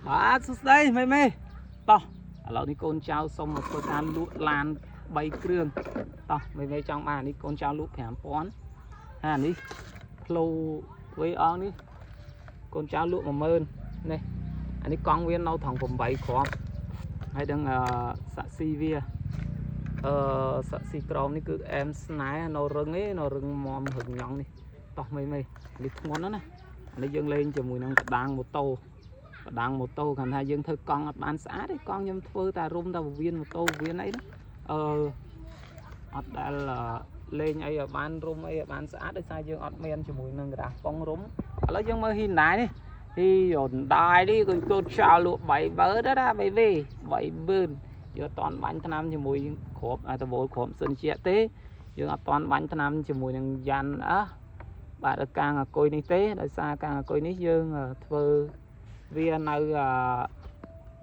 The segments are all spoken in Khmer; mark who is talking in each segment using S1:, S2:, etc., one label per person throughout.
S1: បាទសួស្តីមេតោះឥឡូវនេះកូនចៅសុំមកធ្វើការលក់ឡាន3គ្រឿងតោះមេចង់បាននេះកូនចៅលក់ 5,000 អានេះផ្លូវវេអងនេះកូនចៅលក់ 10000 នេះអានេះកង់វានៅត្រង់8គ្រាប់ហើយដឹងសាក់ស៊ីវាសាក់ស៊ីក្រមនេះគឺអែមស្នែនៅរឹងឯនៅរឹងមមរឹងញ៉ង់នេះតោះមេនេះធ្ងន់ណាអានេះយើងលេងជាមួយនឹងកដាងម៉ូតូគាត់ថាយើងធ្វើកង់អត់បានស្អាតទេកង់ខ្ញុំធ្វើតែរុំតែវៀនម៉ូតូវៀនអីណាអត់ដែលលេងអីឲ្យបានរុំអីឲ្យបានស្អាតដោយសារយើងអត់មានជាមួយនឹងក្រាស់ប៉ុងរុំឥឡូវយើងមើលហ៊ីណៃនេះហ៊ីយន្តដាយនេះគឺកូនចៅលក់3បើណា3វេ30000យើងអត់តាន់បាញ់ថ្នាំជាមួយគ្រាប់តវលគ្រាប់សិនជាទេយើងអត់តាន់បាញ់ថ្នាំជាមួយនឹងយ៉ាន់បាទកាងអគុយនេះទេដោយសារកាងអគុយនេះយើងធ្វើវានៅ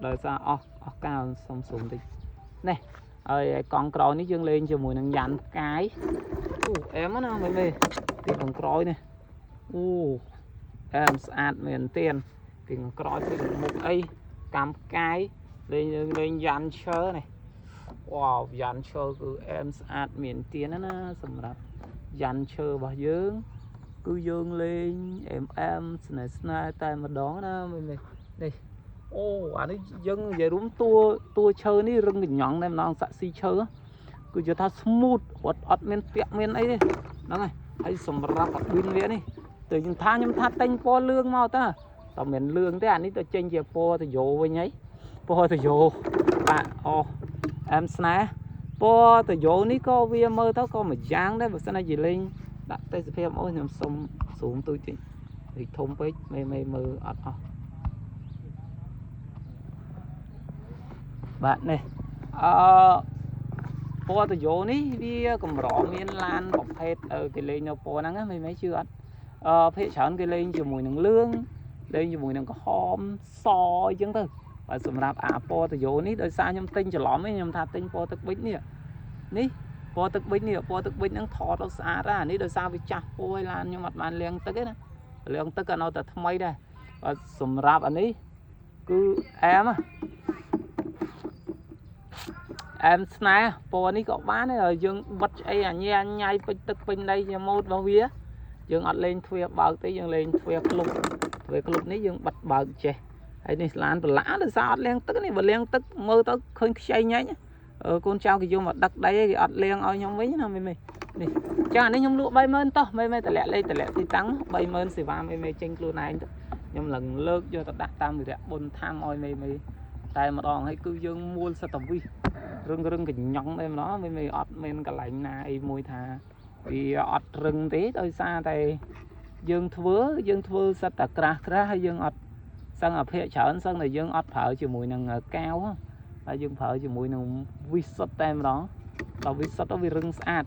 S1: ដោយសារអស់កៅសុំតិចនេះហើយកង់ក្រោយនេះយើងលេងជាមួយនឹងយ៉ាន់ផ្កាយអូអែមណាមេទីខាងក្រោយនេះអូអែមស្អាតមែនទែនពីខាងក្រោយពីមុខអីកម្មផ្កាយលេងយ៉ាន់ឈើនេះវ៉ាវយ៉ាន់ឈើគឺអែមស្អាតមែនទែនណាសម្រាប់យ៉ាន់ឈើរបស់យើងគឺយើងលេងអែមស្នេហ៍តែម្ដងណានេះអូអានេះយើងនិយាយរួមតួឈើនេះរឹងកញ្ញង់តែម្ដងសាក់ស៊ីឈើគឺនិយាយថា smooth អត់មានពាក់មានអីទេហ្នឹងហើយសម្រាប់កាប៊ីនវានេះតែខ្ញុំថាតែងពណ៌លឿងមកតើមានលឿងទេអានេះទៅចេញជាពណ៌តយោវិញហីពណ៌តយោបាទអូអែមស្នេហ៍ពណ៌តយោនេះក៏វាមើលទៅក៏មួយយ៉ាងដែរបើសិនជាលេងដាក់ទេសភាពអូខ្ញុំសុំស៊ូមទូចតិចរីកធំពេកមេមើលអត់អស់បាទនេះពណ៌តយោនេះវាកម្រមានឡានប្រភេទគេលេងនៅពណ៌ហ្នឹងមេជឿអត់ភាគច្រើនគេលេងជាមួយនឹងលឿងលេងជាមួយនឹងក្រហមសអញ្ចឹងទៅបាទសម្រាប់ពណ៌តយោនេះដោយសារខ្ញុំទិញច្រឡំខ្ញុំថាទិញពណ៌ទឹកប៊ិចនេះពណ៌ទឹកប៊ិចហ្នឹងថតទៅស្អាតណានេះដោយសារវាចាស់ពណ៌ឲ្យឡានខ្ញុំអត់បានលាងទឹកទេណាលាងទឹកក៏នៅតែថ្មីដែរបាទសម្រាប់អានេះគឺអែមស្នេហ៍ពណ៌នេះក៏បានដែរយើងបិទអីញ៉ៃពេញទឹកពេញដីជាម៉ូតរបស់វាយើងអត់លេងទ្វារបើកទេយើងលេងទ្វារក្លុបនេះយើងបិទបើកចេះហើយនេះឡានប្រឡាដោយសារអត់លាងទឹកនេះបើលាងទឹកមើលទៅឃើញខ្ចីញ៉ាញ់កូនចៅគេយកមកដឹកដីគេអត់លាងឲ្យខ្ញុំវិញណានេះចាអានេះខ្ញុំលក់ 30000 តោះមេតម្លាក់លេខតម្លាក់ទីតាំង 30000 សេវាមេចេញខ្លួនឯងទៅខ្ញុំឡើងលើកយកទៅដាក់តាមវិរៈបុណ្យធម្មឲ្យមេតែម្ដងហើយគឺយើងមួលសតវិសរឹងកញ្ញង់តែម្ដងមេអត់មានកន្លែងណាអីមួយថាវាអត់រឹងទេដោយសារតែយើងធ្វើសិតតែក្រាស់ហើយយើងអត់សឹងអភិច្រើនសឹងតែយើងអត់ប្រើជាមួយនឹងកាវហើយយើងប្រើជាមួយនឹងវិសុទ្ធតែម្ដងដល់វិសុទ្ធវារឹងស្អាត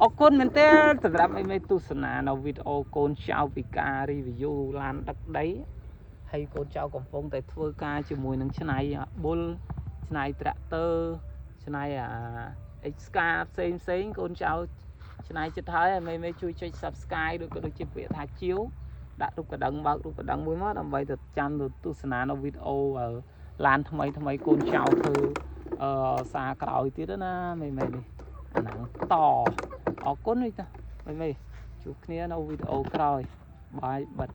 S1: អរគុណមែនទេសម្រាប់មេទស្សនានៅវីដេអូកូនចៅពីការ review ឡានដឹកដីហើយកូនចៅកំពុងតែធ្វើការជាមួយនឹងឆ្នៃបុលឆ្នៃត្រាក់ទ័រឆ្នៃXcar ផ្សេងកូនចៅឆ្នៃចិត្តហើយមេជួយចុច Subscribe ឬក៏ដូចជាពាក្យថាជាវដាក់រូបកណ្ដឹងបើករូបកណ្ដឹងមួយមកដើម្បីទៅចាំទៅទស្សនានៅវីដេអូឡានថ្មីកូនចៅធ្វើសារក្រោយទៀតណាមេនេះអាហ្នឹងតអរគុណវិញតាមេជួបគ្នានៅវីដេអូក្រោយបាយបិទ